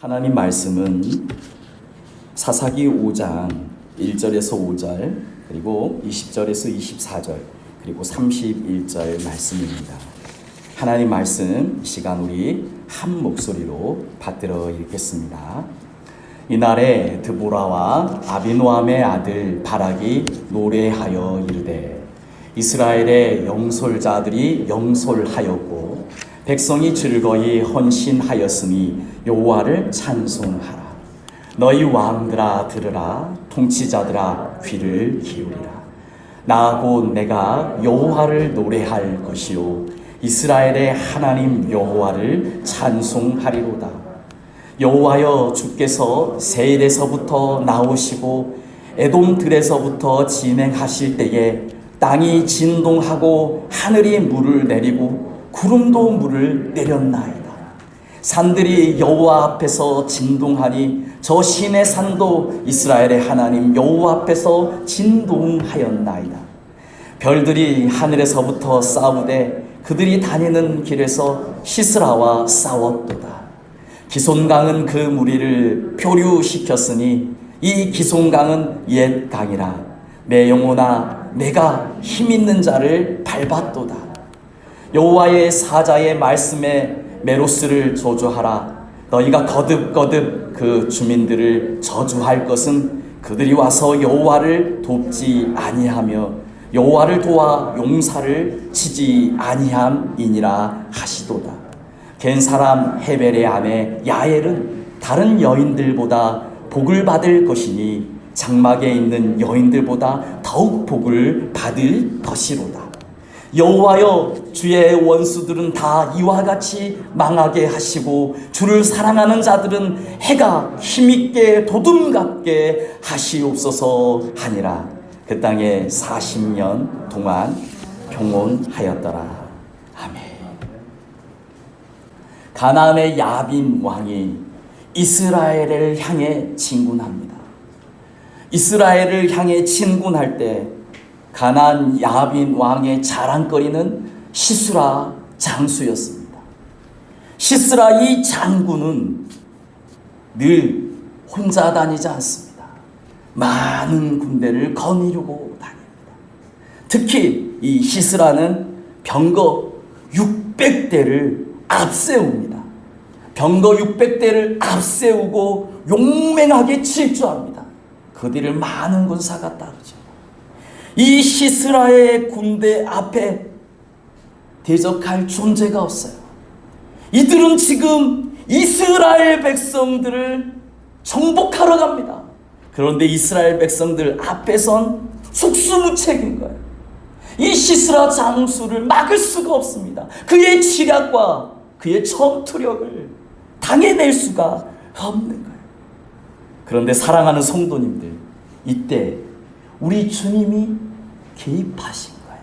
하나님 말씀은 사사기 5장 1절에서 5절 그리고 20절에서 24절 그리고 31절 말씀입니다. 하나님 말씀 이 시간 우리 한 목소리로 받들어 읽겠습니다. 이날에 드보라와 아비노함의 아들 바락이 노래하여 이르되 이스라엘의 영솔자들이 영솔하였고 백성이 즐거이 헌신하였으니 여호와를 찬송하라. 너희 왕들아 들으라. 통치자들아 귀를 기울이라. 나 곧 내가 여호와를 노래할 것이요 이스라엘의 하나님 여호와를 찬송하리로다. 여호와여, 주께서 세일에서부터 나오시고 에돔들에서부터 진행하실 때에 땅이 진동하고 하늘이 물을 내리고 구름도 물을 내렸나이다. 산들이 여호와 앞에서 진동하니 저 신의 산도 이스라엘의 하나님 여호와 앞에서 진동하였나이다. 별들이 하늘에서부터 싸우되 그들이 다니는 길에서 시스라와 싸웠도다. 기손강은 그 무리를 표류시켰으니 이 기손강은 옛 강이라. 내 영혼아, 내가 힘있는 자를 밟았도다. 여호와의 사자의 말씀에 메로스를 저주하라. 너희가 거듭거듭 그 주민들을 저주할 것은 그들이 와서 여호와를 돕지 아니하며 여호와를 도와 용사를 치지 아니함이니라 하시도다. 겐 사람 헤벨의 아내 야엘은 다른 여인들보다 복을 받을 것이니 장막에 있는 여인들보다 더욱 복을 받을 것이로다. 여호와여, 주의 원수들은 다 이와 같이 망하게 하시고 주를 사랑하는 자들은 해가 힘있게 도둠같게 하시옵소서 하니라. 그 땅에 40년 동안 평온하였더라. 아멘. 가나안의 야빈 왕이 이스라엘을 향해 진군합니다. 이스라엘을 향해 진군할 때 가나안 야빈 왕의 자랑거리는 시스라 장수였습니다. 시스라 이 장군은 늘 혼자 다니지 않습니다. 많은 군대를 거느리고 다닙니다. 특히 이 시스라는 병거 600대를 앞세웁니다. 병거 600대를 앞세우고 용맹하게 질주합니다. 그 뒤를 많은 군사가 따르죠. 이 시스라의 군대 앞에 대적할 존재가 없어요. 이들은 지금 이스라엘 백성들을 정복하러 갑니다. 그런데 이스라엘 백성들 앞에선 속수무책인 거예요. 이 시스라 장수를 막을 수가 없습니다. 그의 지략과 그의 전투력을 당해낼 수가 없는 거예요. 그런데 사랑하는 성도님들, 이때 우리 주님이 개입하신 거예요.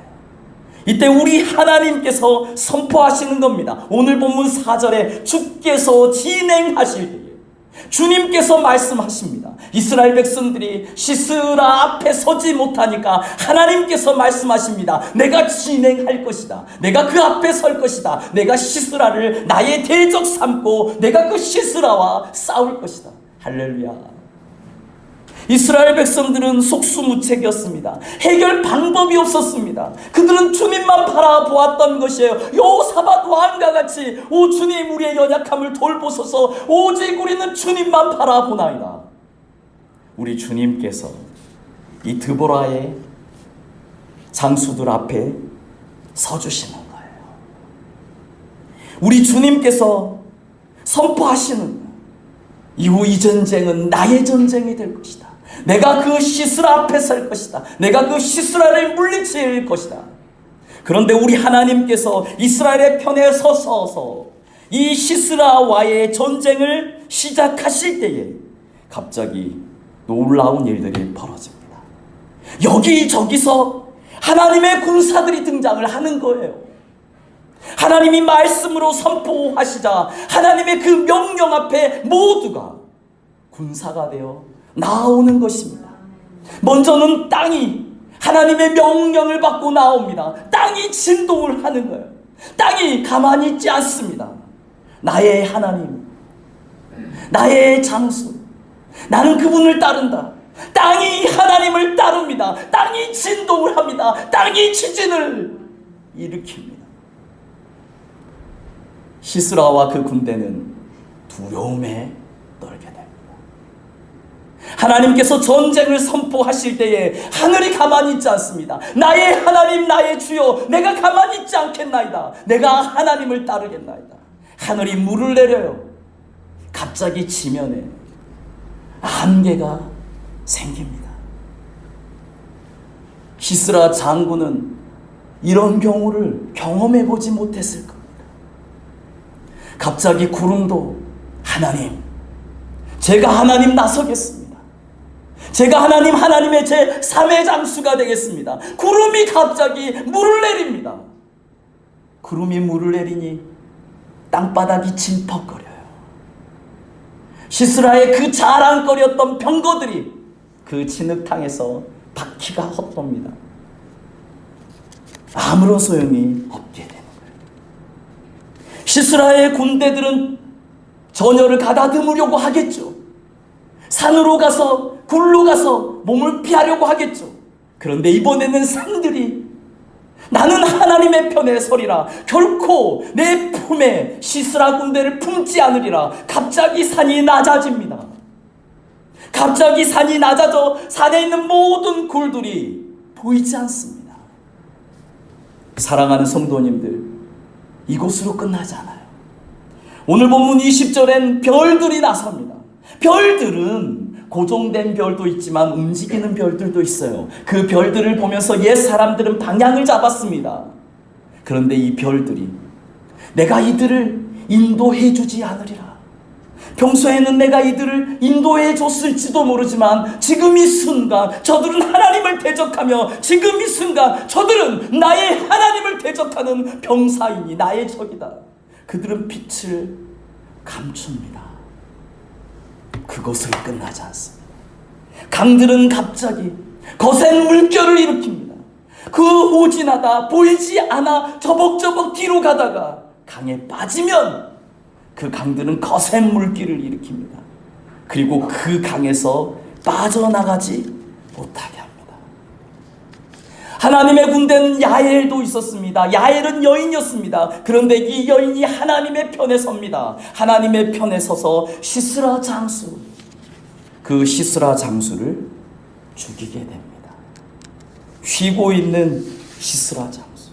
이때 우리 하나님께서 선포하시는 겁니다. 오늘 본문 4절에 주께서 진행하실 때에 주님께서 말씀하십니다. 이스라엘 백성들이 시스라 앞에 서지 못하니까 하나님께서 말씀하십니다. 내가 진행할 것이다. 내가 그 앞에 설 것이다. 내가 시스라를 나의 대적 삼고 내가 그 시스라와 싸울 것이다. 할렐루야. 이스라엘 백성들은 속수무책이었습니다. 해결 방법이 없었습니다. 그들은 주님만 바라보았던 것이에요. 여호사밧 왕과 같이 오 주님, 우리의 연약함을 돌보소서. 오직 우리는 주님만 바라보나이다. 우리 주님께서 이 드보라의 장수들 앞에 서주시는 거예요. 우리 주님께서 선포하시는 거예요. 이후 이 전쟁은 나의 전쟁이 될 것이다. 내가 그 시스라 앞에 설 것이다. 내가 그 시스라를 물리칠 것이다. 그런데 우리 하나님께서 이스라엘의 편에 서서 이 시스라와의 전쟁을 시작하실 때에 갑자기 놀라운 일들이 벌어집니다. 여기저기서 하나님의 군사들이 등장을 하는 거예요. 하나님이 말씀으로 선포하시자 하나님의 그 명령 앞에 모두가 군사가 되어 나오는 것입니다. 먼저는 땅이 하나님의 명령을 받고 나옵니다. 땅이 진동을 하는 거예요. 땅이 가만히 있지 않습니다. 나의 하나님, 나의 장수. 나는 그분을 따른다. 땅이 하나님을 따릅니다. 땅이 진동을 합니다. 땅이 지진을 일으킵니다. 시스라와 그 군대는 두려움에 떨게 됩니다. 하나님께서 전쟁을 선포하실 때에 하늘이 가만히 있지 않습니다. 나의 하나님, 나의 주여, 내가 가만히 있지 않겠나이다. 내가 하나님을 따르겠나이다. 하늘이 물을 내려요. 갑자기 지면에 안개가 생깁니다. 시스라 장군은 이런 경우를 경험해 보지 못했을 겁니다. 갑자기 구름도 하나님, 제가 하나님 나서겠습니다. 제가 하나님의 제 3의 장수가 되겠습니다. 구름이 갑자기 물을 내립니다. 구름이 물을 내리니 땅바닥이 질퍽거려요. 시스라의 그 자랑거리였던 병거들이 그 진흙탕에서 바퀴가 헛돕니다. 아무런 소용이 없게 되는 거예요. 시스라의 군대들은 전열을 가다듬으려고 하겠죠. 산으로 가서 굴로 가서 몸을 피하려고 하겠죠. 그런데 이번에는 산들이 나는 하나님의 편에 서리라, 결코 내 품에 시스라 군대를 품지 않으리라. 갑자기 산이 낮아집니다. 갑자기 산이 낮아져 산에 있는 모든 굴들이 보이지 않습니다. 사랑하는 성도님들, 이곳으로 끝나지 않아요. 오늘 본문 20절엔 별들이 나섭니다. 별들은 고정된 별도 있지만 움직이는 별들도 있어요. 그 별들을 보면서 옛 사람들은 방향을 잡았습니다. 그런데 이 별들이 내가 이들을 인도해 주지 않으리라. 평소에는 내가 이들을 인도해 줬을지도 모르지만 지금 이 순간 저들은 하나님을 대적하며 지금 이 순간 저들은 나의 하나님을 대적하는 병사이니 나의 적이다. 그들은 빛을 감춥니다. 그것을 끝나지 않습니다. 강들은 갑자기 거센 물결을 일으킵니다. 그 후진하다 보이지 않아 저벅저벅 뒤로 가다가 강에 빠지면 그 강들은 거센 물길을 일으킵니다. 그리고 그 강에서 빠져나가지 못하게 합니다. 하나님의 군대는 야엘도 있었습니다. 야엘은 여인이었습니다. 그런데 이 여인이 하나님의 편에 섭니다. 하나님의 편에 서서 시스라 장수, 그 시스라 장수를 죽이게 됩니다. 쉬고 있는 시스라 장수,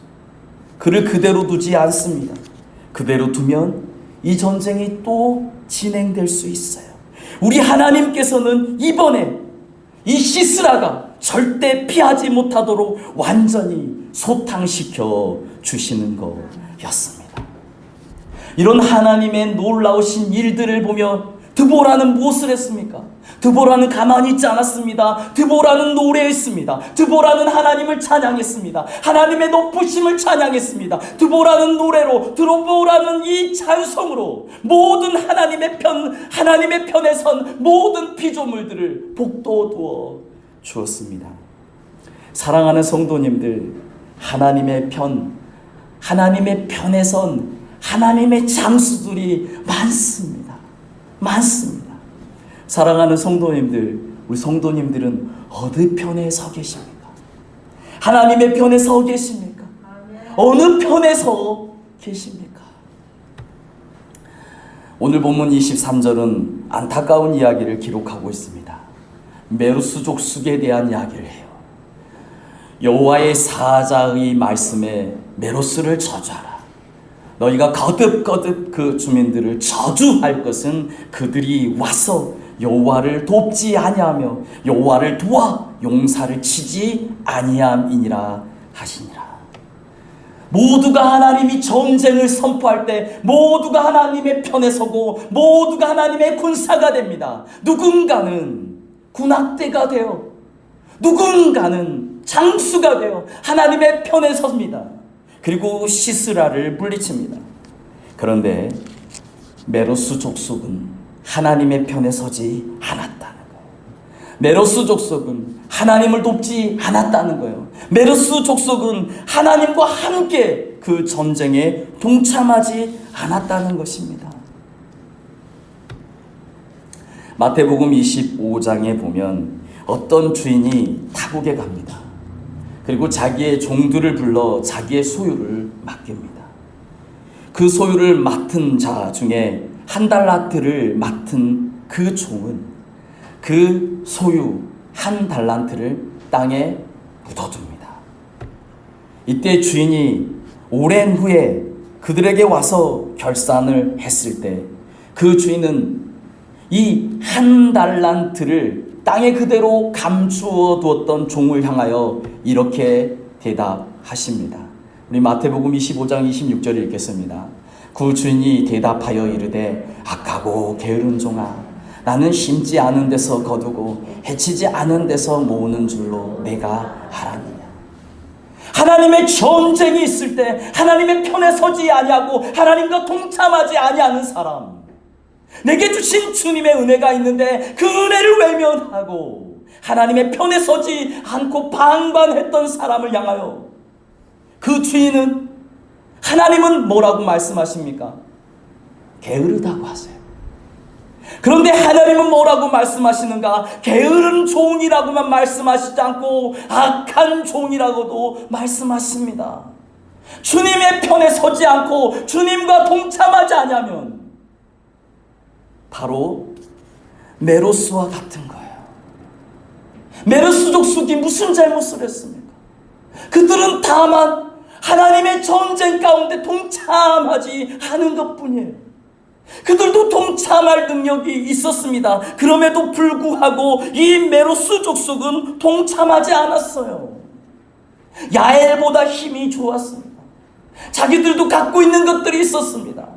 그를 그대로 두지 않습니다. 그대로 두면 이 전쟁이 또 진행될 수 있어요. 우리 하나님께서는 이번에 이 시스라가 절대 피하지 못하도록 완전히 소탕시켜 주시는 거였습니다. 이런 하나님의 놀라우신 일들을 보며 드보라는 무엇을 했습니까? 드보라는 가만히 있지 않았습니다. 드보라는 노래했습니다. 드보라는 하나님을 찬양했습니다. 하나님의 높으심을 찬양했습니다. 드보라는 노래로, 드보라는 이 찬송으로 모든 하나님의 편에 선 모든 피조물들을 복돋워 주었습니다. 사랑하는 성도님들, 하나님의 편에 선 하나님의 장수들이 많습니다. 사랑하는 성도님들, 우리 성도님들은 어느 편에 서 계십니까? 하나님의 편에 서 계십니까? 어느 편에 서 계십니까? 오늘 본문 23절은 안타까운 이야기를 기록하고 있습니다. 메로스 족속에 대한 이야기를 해요. 여호와의 사자의 말씀에 메로스를 저주하라. 너희가 거듭 그 주민들을 저주할 것은 그들이 와서 여호와를 돕지 아니하며 여호와를 도와 용사를 치지 아니함이니라 하시니라. 모두가 하나님이 전쟁을 선포할 때 모두가 하나님의 편에 서고 모두가 하나님의 군사가 됩니다. 누군가는 군악대가 되어 누군가는 장수가 되어 하나님의 편에 섭니다. 그리고 시스라를 물리칩니다. 그런데 메로스 족속은 하나님의 편에 서지 않았다는 거예요. 메로스 족속은 하나님을 돕지 않았다는 거예요. 메로스 족속은 하나님과 함께 그 전쟁에 동참하지 않았다는 것입니다. 마태복음 25장에 보면 어떤 주인이 타국에 갑니다. 그리고 자기의 종들을 불러 자기의 소유를 맡깁니다. 그 소유를 맡은 자 중에 한 달란트를 맡은 그 종은 그 소유 한 달란트를 땅에 묻어둡니다. 이때 주인이 오랜 후에 그들에게 와서 결산을 했을 때 그 주인은 이 한 달란트를 땅에 그대로 감추어 두었던 종을 향하여 이렇게 대답하십니다. 우리 마태복음 25장 26절을 읽겠습니다. 그 주인이 대답하여 이르되 악하고 게으른 종아, 나는 심지 않은 데서 거두고 해치지 않은 데서 모으는 줄로 내가 알았느냐. 하나님의 전쟁이 있을 때 하나님의 편에 서지 아니하고 하나님과 동참하지 아니하는 사람, 내게 주신 주님의 은혜가 있는데 그 은혜를 외면하고 하나님의 편에 서지 않고 방관했던 사람을 향하여 그 주인은, 하나님은 뭐라고 말씀하십니까? 게으르다고 하세요. 그런데 하나님은 뭐라고 말씀하시는가? 게으른 종이라고만 말씀하시지 않고 악한 종이라고도 말씀하십니다. 주님의 편에 서지 않고 주님과 동참하지 않으면 바로 메로스와 같은 거예요. 메로스 족속이 무슨 잘못을 했습니까? 그들은 다만 하나님의 전쟁 가운데 동참하지 않은 것뿐이에요. 그들도 동참할 능력이 있었습니다. 그럼에도 불구하고 이 메로스 족속은 동참하지 않았어요. 야엘보다 힘이 좋았습니다. 자기들도 갖고 있는 것들이 있었습니다.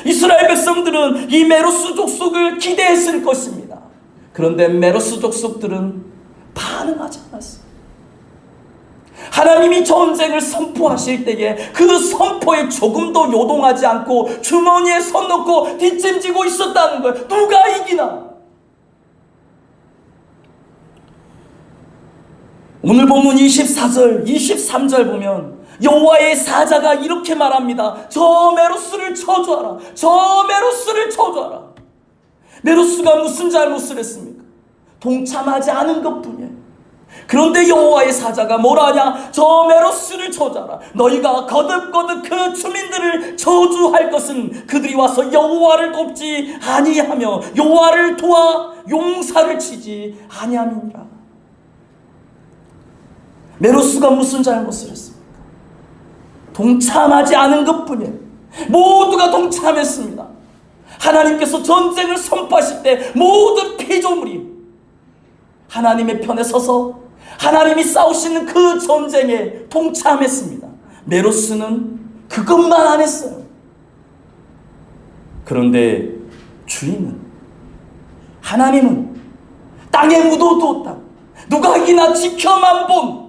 이스라엘 백성들은 이 메로스 족속을 기대했을 것입니다. 그런데 메로스 족속들은 반응하지 않았어요. 하나님이 전쟁을 선포하실 때에 그 선포에 조금도 요동하지 않고 주머니에 손 넣고 뒷짐지고 있었다는 거예요. 누가 이기나? 오늘 본문 24절, 23절 보면 여호와의 사자가 이렇게 말합니다. 저 메로스를 저주하라. 저 메로스를 저주하라. 메로스가 무슨 잘못을 했습니까? 동참하지 않은 것뿐이에요. 그런데 여호와의 사자가 뭐라 하냐? 저 메로스를 저주하라. 너희가 거듭거듭 그 주민들을 저주할 것은 그들이 와서 여호와를 돕지 아니하며 여호와를 도와 용사를 치지 아니함이니라. 메로스가 무슨 잘못을 했습니까? 동참하지 않은 것뿐이에요. 모두가 동참했습니다. 하나님께서 전쟁을 선포하실 때 모든 피조물이 하나님의 편에 서서 하나님이 싸우시는 그 전쟁에 동참했습니다. 메로스는 그것만 안 했어요. 그런데 주인은, 하나님은 땅에 묻어두었다. 누가 이기나 지켜만 본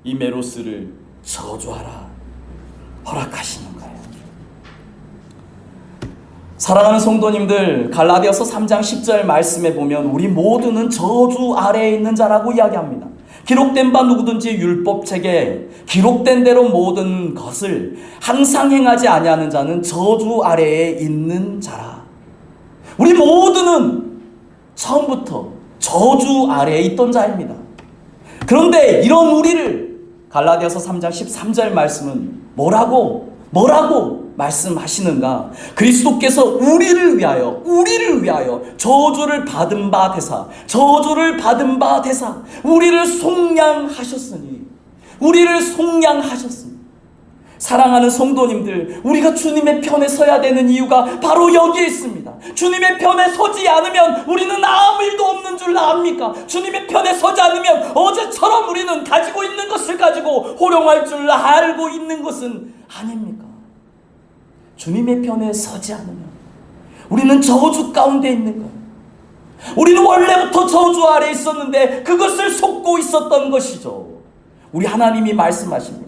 이 메로스를 저주하라 허락하시는 거예요. 사랑하는 성도님들, 갈라디아서 3장 10절 말씀에 보면 우리 모두는 저주 아래에 있는 자라고 이야기합니다. 기록된 바 누구든지 율법책에 기록된 대로 모든 것을 항상 행하지 아니하는 자는 저주 아래에 있는 자라. 우리 모두는 처음부터 저주 아래에 있던 자입니다. 그런데 이런 우리를 갈라디아서 3장 13절 말씀은 뭐라고 말씀하시는가? 그리스도께서 우리를 위하여 저주를 받은 바 되사 우리를 속량하셨으니 사랑하는 성도님들, 우리가 주님의 편에 서야 되는 이유가 바로 여기에 있습니다. 주님의 편에 서지 않으면 우리는 아무 일도 없는 줄 압니까? 주님의 편에 서지 않으면 어제처럼 우리는 가지고 있는 것을 가지고 호령할 줄 알고 있는 것은 아닙니까? 주님의 편에 서지 않으면 우리는 저주 가운데 있는 거예요. 우리는 원래부터 저주 아래 있었는데 그것을 속고 있었던 것이죠. 우리 하나님이 말씀하십니다.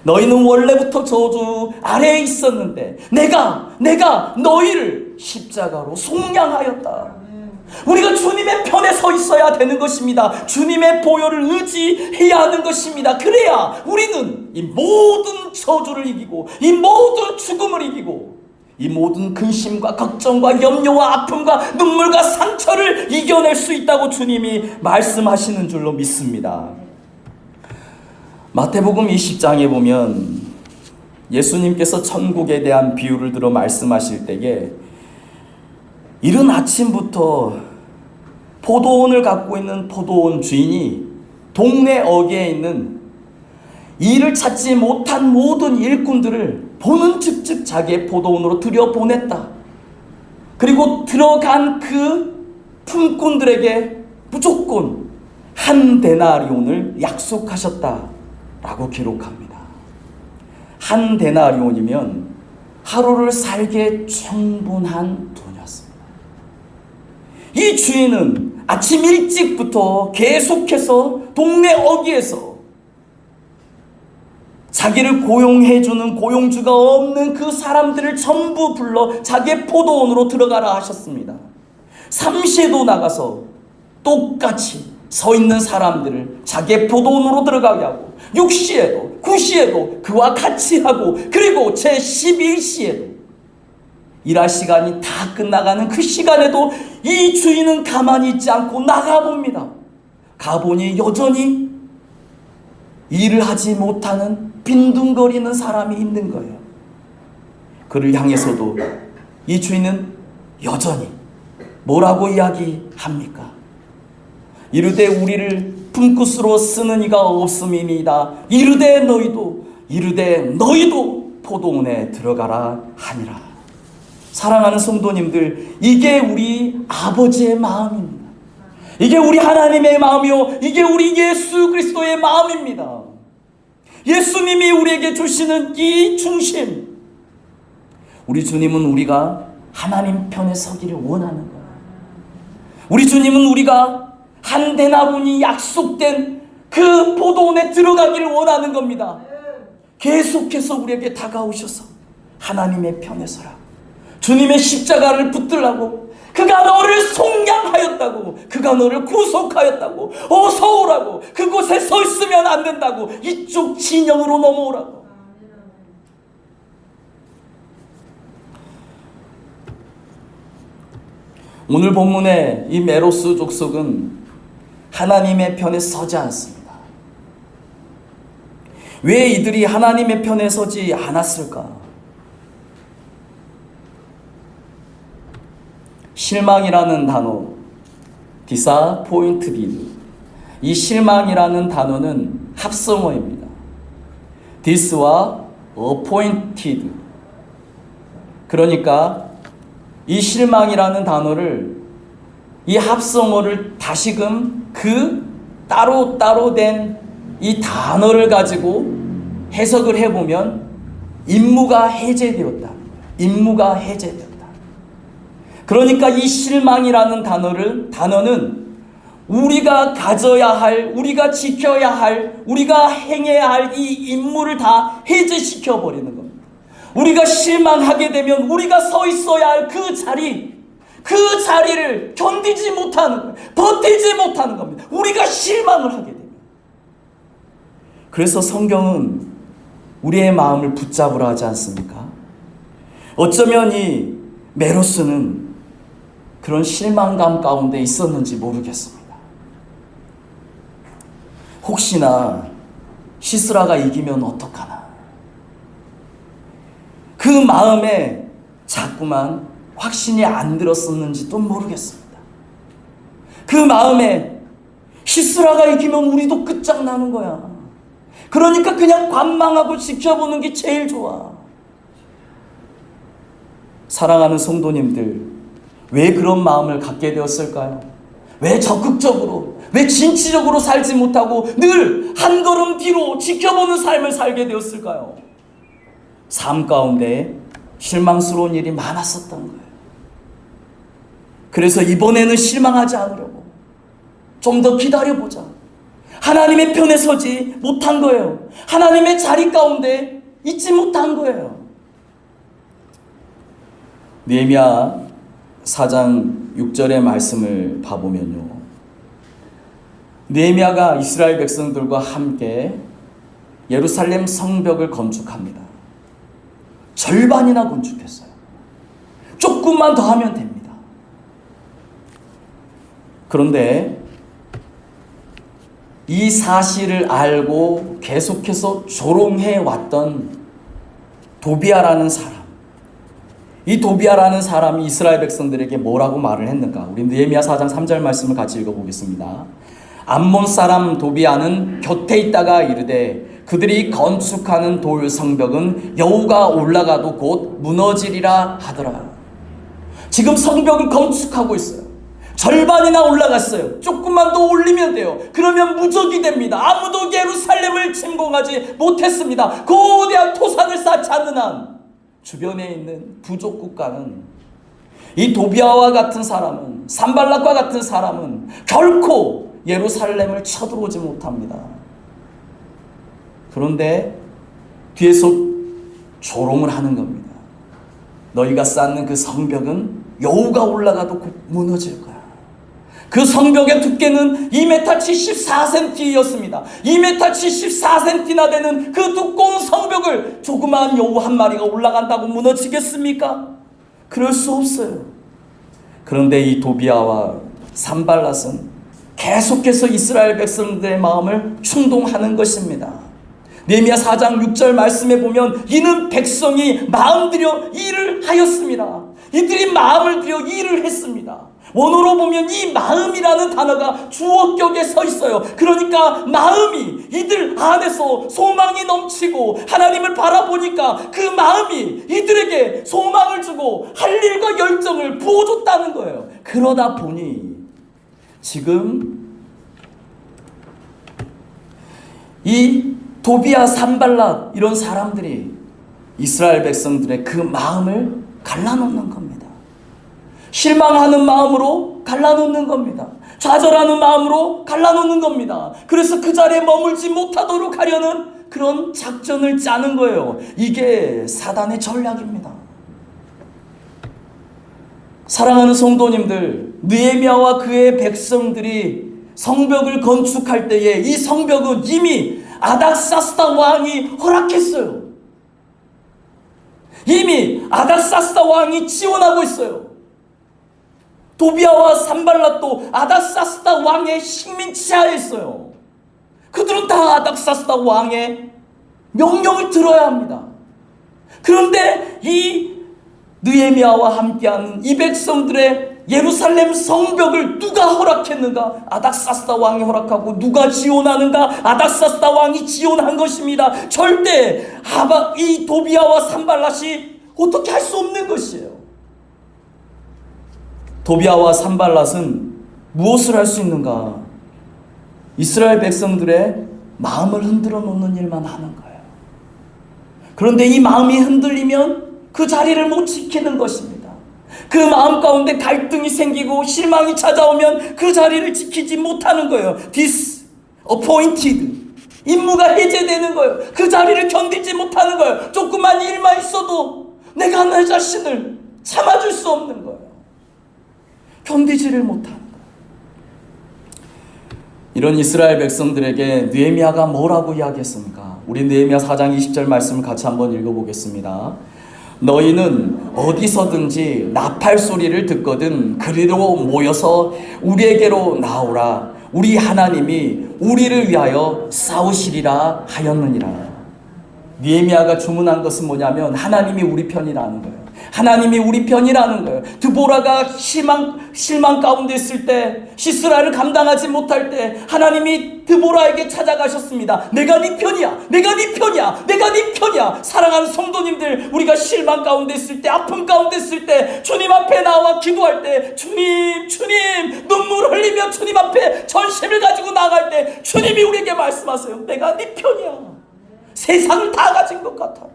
너희는 원래부터 저주 아래에 있었는데 내가 너희를 십자가로 속량하였다. 우리가 주님의 편에 서 있어야 되는 것입니다. 주님의 보혈을 의지해야 하는 것입니다. 그래야 우리는 이 모든 저주를 이기고 이 모든 죽음을 이기고 이 모든 근심과 걱정과 염려와 아픔과 눈물과 상처를 이겨낼 수 있다고 주님이 말씀하시는 줄로 믿습니다. 마태복음 20장에 보면 예수님께서 천국에 대한 비유를 들어 말씀하실 때에 이른 아침부터 포도원을 갖고 있는 포도원 주인이 동네 어귀에 있는 이를 찾지 못한 모든 일꾼들을 보는 즉즉 자기의 포도원으로 들여보냈다. 그리고 들어간 그 품꾼들에게 무조건 한 데나리온을 약속하셨다라고 기록합니다. 한 데나리온이면 하루를 살기에 충분한 돈이었습니다. 이 주인은 아침 일찍부터 계속해서 동네 어귀에서 자기를 고용해주는 고용주가 없는 그 사람들을 전부 불러 자기의 포도원으로 들어가라 하셨습니다. 3시에도 나가서 똑같이 서 있는 사람들을 자기의 포도원으로 들어가게 하고 6시에도 9시에도 그와 같이 하고 그리고 제11시에도 일할 시간이 다 끝나가는 그 시간에도 이 주인은 가만히 있지 않고 나가봅니다. 가보니 여전히 일을 하지 못하는 빈둥거리는 사람이 있는 거예요. 그를 향해서도 이 주인은 여전히 뭐라고 이야기합니까? 이르되 우리를 품꾼으로 쓰는 이가 없음이니이다. 이르되 너희도 포도원에 들어가라 하니라. 사랑하는 성도님들, 이게 우리 아버지의 마음입니다. 이게 우리 하나님의 마음이요, 이게 우리 예수 그리스도의 마음입니다. 예수님이 우리에게 주시는 이 중심, 우리 주님은 우리가 하나님 편에 서기를 원하는 거예요. 우리 주님은 우리가 한 데나리온이 약속된 그 포도원에 들어가기를 원하는 겁니다. 계속해서 우리에게 다가오셔서 하나님의 편에 서라. 주님의 십자가를 붙들라고, 그가 너를 속량하였다고, 그가 너를 구속하였다고, 어서 오라고, 그곳에 서 있으면 안 된다고, 이쪽 진영으로 넘어오라고. 오늘 본문의 이 메로스 족속은 하나님의 편에 서지 않습니다. 왜 이들이 하나님의 편에 서지 않았을까? 실망이라는 단어, disappointed. 이 실망이라는 단어는 합성어입니다. this와 appointed. 그러니까 이 실망이라는 단어를, 이 합성어를 다시금 그 따로 된 이 단어를 가지고 해석을 해보면 임무가 해제되었다. 임무가 해제되었다. 그러니까 이 실망이라는 단어는 우리가 가져야 할, 우리가 지켜야 할, 우리가 행해야 할 이 임무를 다 해제시켜 버리는 겁니다. 우리가 실망하게 되면 우리가 서 있어야 할 그 자리를 견디지 못하는 거예요. 버티지 못하는 겁니다. 우리가 실망을 하게 됩니다. 그래서 성경은 우리의 마음을 붙잡으라 하지 않습니까? 어쩌면 이 메로스는 그런 실망감 가운데 있었는지 모르겠습니다. 혹시나 시스라가 이기면 어떡하나, 그 마음에 자꾸만 확신이 안 들었었는지도 모르겠습니다. 그 마음에 시스라가 이기면 우리도 끝장나는 거야. 그러니까 그냥 관망하고 지켜보는 게 제일 좋아. 사랑하는 성도님들, 왜 그런 마음을 갖게 되었을까요? 왜 적극적으로, 왜 진취적으로 살지 못하고 늘 한 걸음 뒤로 지켜보는 삶을 살게 되었을까요? 삶 가운데 실망스러운 일이 많았었던 거예요. 그래서 이번에는 실망하지 않으려고 좀 더 기다려보자. 하나님의 편에 서지 못한 거예요. 하나님의 자리 가운데 있지 못한 거예요. 느헤미야 4장 6절의 말씀을 봐보면요, 느헤미야가 이스라엘 백성들과 함께 예루살렘 성벽을 건축합니다. 절반이나 건축했어요. 조금만 더 하면 됩니다. 그런데 이 사실을 알고 계속해서 조롱해 왔던 도비아라는 사람, 이 도비아라는 사람이 이스라엘 백성들에게 뭐라고 말을 했는가? 우리 느헤미야 4장 3절 말씀을 같이 읽어보겠습니다. 암몬 사람 도비아는 곁에 있다가 이르되 그들이 건축하는 돌 성벽은 여호가 올라가도 곧 무너지리라 하더라. 지금 성벽을 건축하고 있어요. 절반이나 올라갔어요. 조금만 더 올리면 돼요. 그러면 무적이 됩니다. 아무도 예루살렘을 침공하지 못했습니다. 거대한 토산을 쌓지 않는 한 주변에 있는 부족 국가는, 이 도비아와 같은 사람은, 산발락과 같은 사람은 결코 예루살렘을 쳐들어오지 못합니다. 그런데 뒤에서 조롱을 하는 겁니다. 너희가 쌓는 그 성벽은 여호가 올라가도 곧 무너질 거야. 그 성벽의 두께는 2m 74cm였습니다. 2m 74cm나 되는 그 두꺼운 성벽을 조그마한 여우 한 마리가 올라간다고 무너지겠습니까? 그럴 수 없어요. 그런데 이 도비아와 산발랏은 계속해서 이스라엘 백성들의 마음을 충동하는 것입니다. 느헤미야 4장 6절 말씀에 보면 이는 백성이 마음 들여 일을 하였습니다. 이들이 마음을 들여 일을 했습니다. 원어로 보면 이 마음이라는 단어가 주어격에 서 있어요. 그러니까 마음이 이들 안에서 소망이 넘치고 하나님을 바라보니까 그 마음이 이들에게 소망을 주고 할 일과 열정을 부어줬다는 거예요. 그러다 보니 지금 이 도비아, 산발랏 이런 사람들이 이스라엘 백성들의 그 마음을 갈라놓는 겁니다. 실망하는 마음으로 갈라놓는 겁니다. 좌절하는 마음으로 갈라놓는 겁니다. 그래서 그 자리에 머물지 못하도록 하려는 그런 작전을 짜는 거예요. 이게 사단의 전략입니다. 사랑하는 성도님들, 느헤미야와 그의 백성들이 성벽을 건축할 때에 이 성벽은 이미 아닥사스다 왕이 허락했어요. 이미 아닥사스다 왕이 지원하고 있어요. 도비아와 산발랏도 아닥사스다 왕의 식민지하에 있어요. 그들은 다 아닥사스다 왕의 명령을 들어야 합니다. 그런데 이 느헤미야와 함께하는 이 백성들의 예루살렘 성벽을 누가 허락했는가? 아닥사스다 왕이 허락하고 누가 지원하는가? 아닥사스다 왕이 지원한 것입니다. 절대 이 도비아와 산발랏이 어떻게 할 수 없는 것이에요. 도비아와 산발랏은 무엇을 할 수 있는가? 이스라엘 백성들의 마음을 흔들어 놓는 일만 하는 거예요. 그런데 이 마음이 흔들리면 그 자리를 못 지키는 것입니다. 그 마음 가운데 갈등이 생기고 실망이 찾아오면 그 자리를 지키지 못하는 거예요. disappointed. 임무가 해제되는 거예요. 그 자리를 견디지 못하는 거예요. 조그만 일만 있어도 내가 내 자신을 참아줄 수 없는 거예요. 견디지를 못하는 거예요. 이런 이스라엘 백성들에게 느헤미야가 뭐라고 이야기했습니까? 우리 느헤미야 4장 20절 말씀을 같이 한번 읽어보겠습니다. 너희는 어디서든지 나팔 소리를 듣거든 그리로 모여서 우리에게로 나오라. 우리 하나님이 우리를 위하여 싸우시리라 하였느니라. 느헤미야가 주문한 것은 뭐냐면 하나님이 우리 편이라는 거예요. 하나님이 우리 편이라는 거예요. 드보라가 실망 가운데 있을 때, 시스라를 감당하지 못할 때 하나님이 드보라에게 찾아가셨습니다. 내가 네 편이야. 내가 네 편이야. 내가 네 편이야. 사랑하는 성도님들, 우리가 실망 가운데 있을 때, 아픔 가운데 있을 때, 주님 앞에 나와 기도할 때, 주님 눈물 흘리며 주님 앞에 전심을 가지고 나갈 때 주님이 우리에게 말씀하세요. 내가 네 편이야. 세상을 다 가진 것 같아요.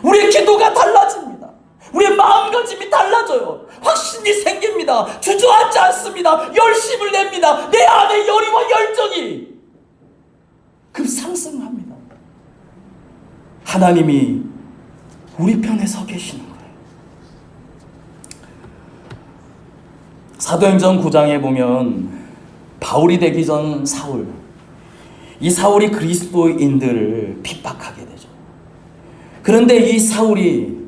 우리의 기도가 달라집니다. 우리의 마음가짐이 달라져요. 확신이 생깁니다. 주저앉지 않습니다. 열심을 냅니다. 내 안에 열의와 열정이 급상승합니다. 하나님이 우리 편에 서 계시는 거예요. 사도행전 9장에 보면 바울이 되기 전 사울, 이 사울이 그리스도인들을 핍박하게 되죠. 그런데 이 사울이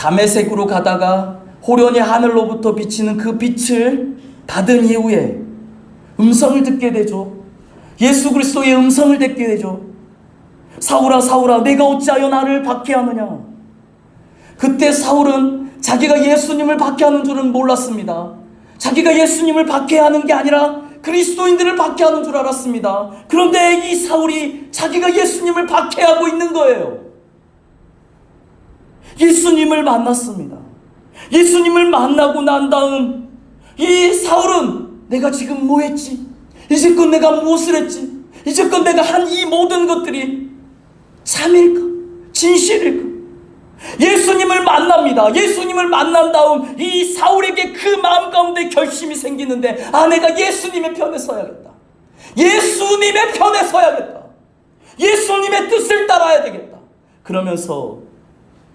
다메섹으로 가다가 호련히 하늘로부터 비치는 그 빛을 받은 이후에 음성을 듣게 되죠. 예수 그리스도의 음성을 듣게 되죠. 사울아 사울아 내가 어찌하여 나를 박해하느냐. 그때 사울은 자기가 예수님을 박해하는 줄은 몰랐습니다. 자기가 예수님을 박해하는 게 아니라 그리스도인들을 박해하는 줄 알았습니다. 그런데 이 사울이 자기가 예수님을 박해하고 있는 거예요. 예수님을 만났습니다. 예수님을 만나고 난 다음 이 사울은 내가 지금 뭐 했지? 이제껏 내가 무엇을 했지? 이제껏 내가 한 이 모든 것들이 참일까? 진실일까? 예수님을 만납니다. 예수님을 만난 다음 이 사울에게 그 마음 가운데 결심이 생기는데, 아, 내가 예수님의 편에 서야겠다. 예수님의 편에 서야겠다. 예수님의 뜻을 따라야 되겠다. 그러면서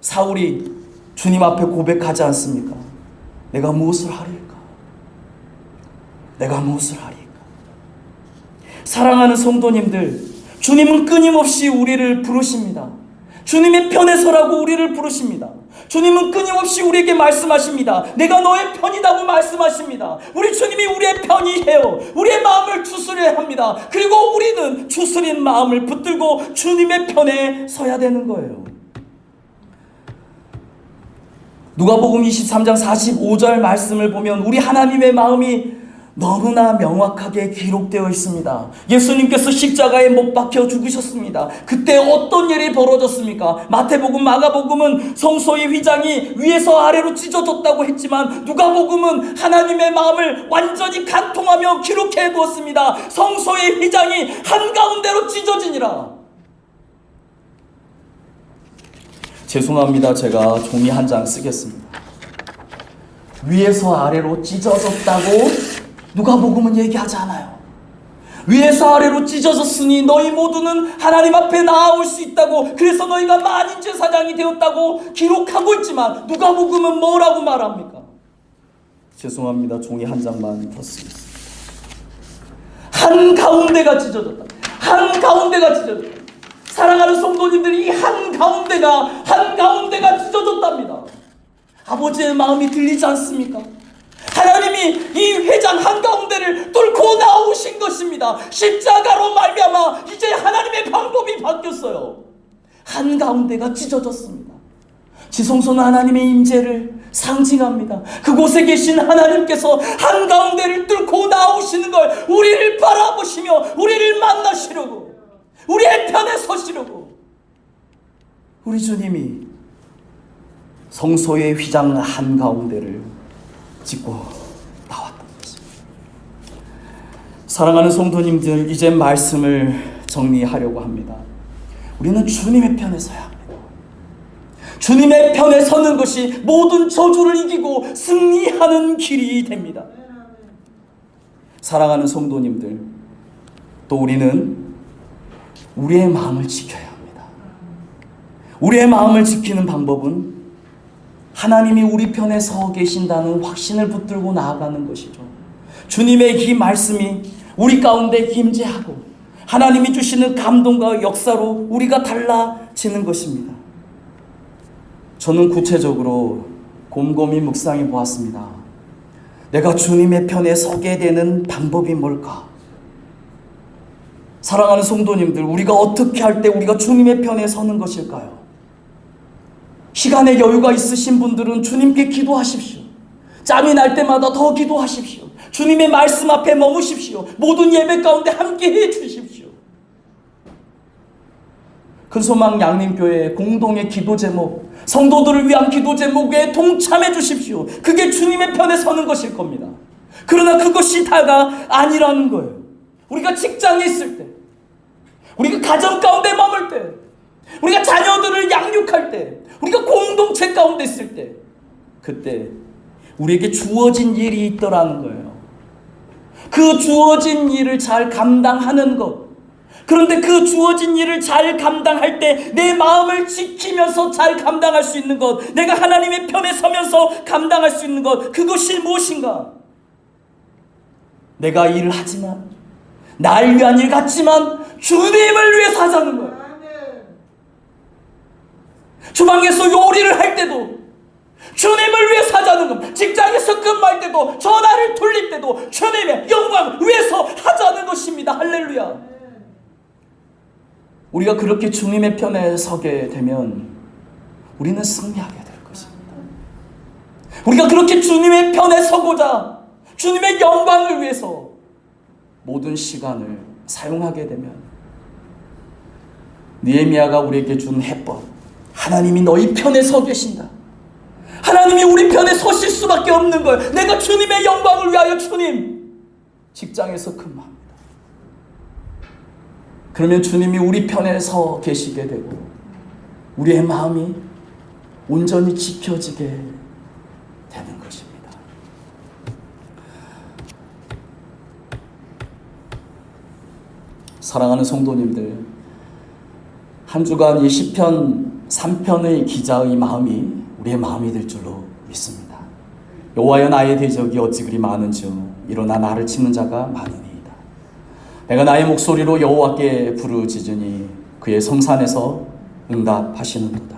사울이 주님 앞에 고백하지 않습니까? 내가 무엇을 하리까? 내가 무엇을 하리까? 사랑하는 성도님들, 주님은 끊임없이 우리를 부르십니다. 주님의 편에 서라고 우리를 부르십니다. 주님은 끊임없이 우리에게 말씀하십니다. 내가 너의 편이라고 말씀하십니다. 우리 주님이 우리의 편이에요. 우리의 마음을 추스려야 합니다. 그리고 우리는 추스린 마음을 붙들고 주님의 편에 서야 되는 거예요. 누가복음 23장 45절 말씀을 보면 우리 하나님의 마음이 너무나 명확하게 기록되어 있습니다. 예수님께서 십자가에 못 박혀 죽으셨습니다. 그때 어떤 일이 벌어졌습니까? 마태복음, 마가복음은 성소의 휘장이 위에서 아래로 찢어졌다고 했지만 누가복음은 하나님의 마음을 완전히 간통하며 기록해 두었습니다. 성소의 휘장이 한가운데로 찢어지니라. 죄송합니다. 제가 종이 한 장 쓰겠습니다. 위에서 아래로 찢어졌다고 누가복음은 얘기하지 않아요. 위에서 아래로 찢어졌으니 너희 모두는 하나님 앞에 나아올 수 있다고, 그래서 너희가 만인제사장이 되었다고 기록하고 있지만 누가복음은 뭐라고 말합니까? 죄송합니다. 종이 한 장만 더 쓰겠습니다. 한가운데가 찢어졌다. 한가운데가 찢어졌다. 사랑하는 성도님들이 이 한가운데가 찢어졌답니다. 아버지의 마음이 들리지 않습니까? 하나님이 이 회장 한가운데를 뚫고 나오신 것입니다. 십자가로 말미암아 이제 하나님의 방법이 바뀌었어요. 한가운데가 찢어졌습니다. 지성소는 하나님의 임재를 상징합니다. 그곳에 계신 하나님께서 한가운데를 뚫고 나오시는 걸 우리를 바라보시며 우리를 만나시려고, 우리의 편에 서시려고 우리 주님이 성소의 휘장 한가운데를 짓고 나왔던 것입니다. 사랑하는 성도님들, 이제 말씀을 정리하려고 합니다. 우리는 주님의 편에 서야 합니다. 주님의 편에 서는 것이 모든 저주를 이기고 승리하는 길이 됩니다. 사랑하는 성도님들, 또 우리는 우리의 마음을 지켜야 합니다. 우리의 마음을 지키는 방법은 하나님이 우리 편에 서 계신다는 확신을 붙들고 나아가는 것이죠. 주님의 이 말씀이 우리 가운데 임재하고 하나님이 주시는 감동과 역사로 우리가 달라지는 것입니다. 저는 구체적으로 곰곰이 묵상해 보았습니다. 내가 주님의 편에 서게 되는 방법이 뭘까? 사랑하는 성도님들, 우리가 어떻게 할 때 우리가 주님의 편에 서는 것일까요? 시간의 여유가 있으신 분들은 주님께 기도하십시오. 짬이 날 때마다 더 기도하십시오. 주님의 말씀 앞에 머무십시오. 모든 예배 가운데 함께 해 주십시오. 큰소망 양림교회 공동의 기도 제목, 성도들을 위한 기도 제목에 동참해 주십시오. 그게 주님의 편에 서는 것일 겁니다. 그러나 그것이 다가 아니라는 거예요. 우리가 직장에 있을 때, 우리가 가정 가운데 머물 때, 우리가 자녀들을 양육할 때, 우리가 공동체 가운데 있을 때, 그때 우리에게 주어진 일이 있더라는 거예요. 그 주어진 일을 잘 감당하는 것, 그런데 그 주어진 일을 잘 감당할 때 내 마음을 지키면서 잘 감당할 수 있는 것, 내가 하나님의 편에 서면서 감당할 수 있는 것, 그것이 무엇인가? 내가 일을 하지만, 날 위한 일 같지만 주님을 위해서 하자는 거예요. 주방에서 요리를 할 때도 주님을 위해 사자는 것, 직장에서 근무할 때도 전화를 돌릴 때도 주님의 영광을 위해서 하자는 것입니다. 할렐루야. 우리가 그렇게 주님의 편에 서게 되면 우리는 승리하게 될 것입니다. 우리가 그렇게 주님의 편에 서고자 주님의 영광을 위해서 모든 시간을 사용하게 되면 느헤미야가 우리에게 준 해법, 하나님이 너희 편에 서 계신다. 하나님이 우리 편에 서실 수밖에 없는 거예요. 내가 주님의 영광을 위하여 주님 직장에서 근무합니다. 그러면 주님이 우리 편에 서 계시게 되고 우리의 마음이 온전히 지켜지게 되는 것입니다. 사랑하는 성도님들, 한 주간 이 시편 3편의 기자의 마음이 우리의 마음이 될 줄로 믿습니다. 여호와여 나의 대적이 어찌 그리 많은지요 일어나 나를 치는 자가 많으니이다. 내가 나의 목소리로 여호와께 부르짖으니 그의 성산에서 응답하시는도다.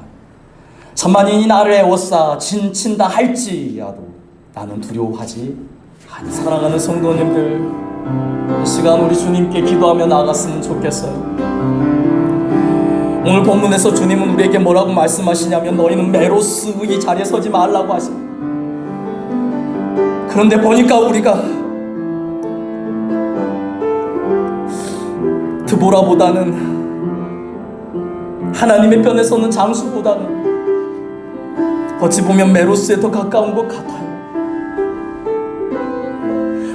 천만인이 나를 애워싸 진친다 할지라도 나는 두려워하지 않으리. 사랑하는 성도님들, 이 시간 우리 주님께 기도하며 나아갔으면 좋겠어요. 오늘 본문에서 주님은 우리에게 뭐라고 말씀하시냐면 너희는 메로스의 자리에 서지 말라고 하십니다. 그런데 보니까 우리가 드보라보다는 하나님의 편에 서는 장수보다는 어찌 보면 메로스에 더 가까운 것 같아요.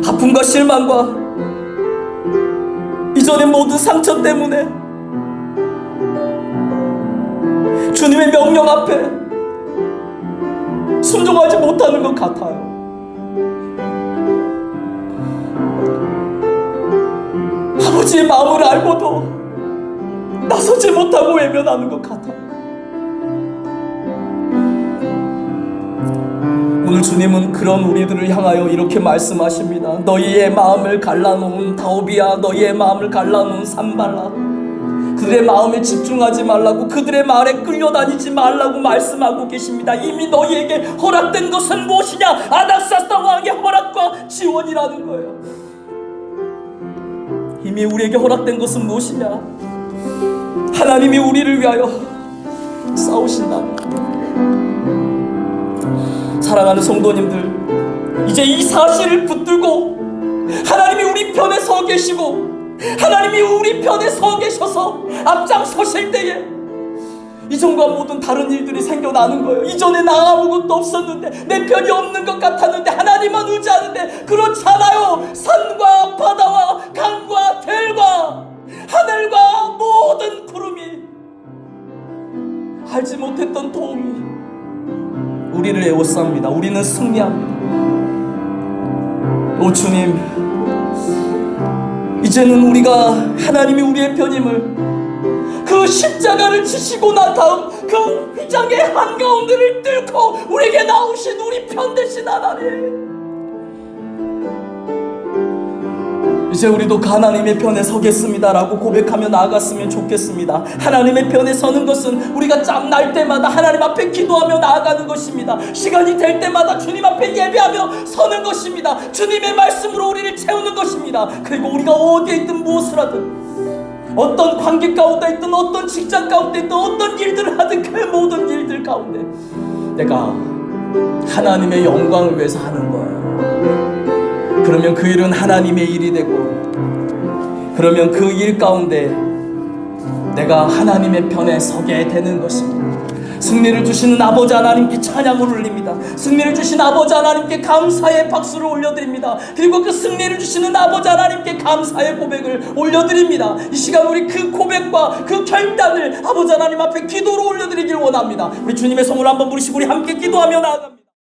아픔과 실망과 이전의 모든 상처 때문에 주님의 명령 앞에 순종하지 못하는 것 같아요. 아버지의 마음을 알고도 나서지 못하고 외면하는 것 같아요. 오늘 주님은 그런 우리들을 향하여 이렇게 말씀하십니다. 너희의 마음을 갈라놓은 다오비야, 너희의 마음을 갈라놓은 산발라, 그들의 마음에 집중하지 말라고, 그들의 말에 끌려다니지 말라고 말씀하고 계십니다. 이미 너희에게 허락된 것은 무엇이냐? 아닥사스다 왕의 허락과 지원이라는 거예요. 이미 우리에게 허락된 것은 무엇이냐? 하나님이 우리를 위하여 싸우신다. 사랑하는 성도님들, 이제 이 사실을 붙들고 하나님이 우리 편에 서 계시고 하나님이 우리 편에 서 계셔서 앞장서실 때에 이전과 모든 다른 일들이 생겨나는 거예요. 이전에 나 아무것도 없었는데, 내 편이 없는 것 같았는데, 하나님만 의지하는데 그렇잖아요. 산과 바다와 강과 들과 하늘과 모든 구름이 알지 못했던 도움이 우리를 에워쌉니다. 우리는 승리합니다. 오 주님, 이제는 우리가 하나님이 우리의 편임을, 그 십자가를 지시고 난 다음 그 휘장의 한가운데를 뚫고 우리에게 나오신 우리 편 되신 하나님, 이제 우리도 하나님의 편에 서겠습니다라고 고백하며 나아갔으면 좋겠습니다. 하나님의 편에 서는 것은 우리가 짬날 때마다 하나님 앞에 기도하며 나아가는 것입니다. 시간이 될 때마다 주님 앞에 예배하며 서는 것입니다. 주님의 말씀으로 우리를 채우는 것입니다. 그리고 우리가 어디에 있든 무엇을 하든, 어떤 관계 가운데 있든 어떤 직장 가운데 있든 어떤 일들을 하든 그 모든 일들 가운데 내가 하나님의 영광을 위해서 하는 거예요. 그러면 그 일은 하나님의 일이 되고, 그러면 그 일 가운데 내가 하나님의 편에 서게 되는 것입니다. 승리를 주시는 아버지 하나님께 찬양을 올립니다. 승리를 주신 아버지 하나님께 감사의 박수를 올려드립니다. 그리고 그 승리를 주시는 아버지 하나님께 감사의 고백을 올려드립니다. 이 시간 우리 그 고백과 그 결단을 아버지 하나님 앞에 기도로 올려드리길 원합니다. 우리 주님의 성을 한번 부르시고 우리 함께 기도하며 나아갑니다.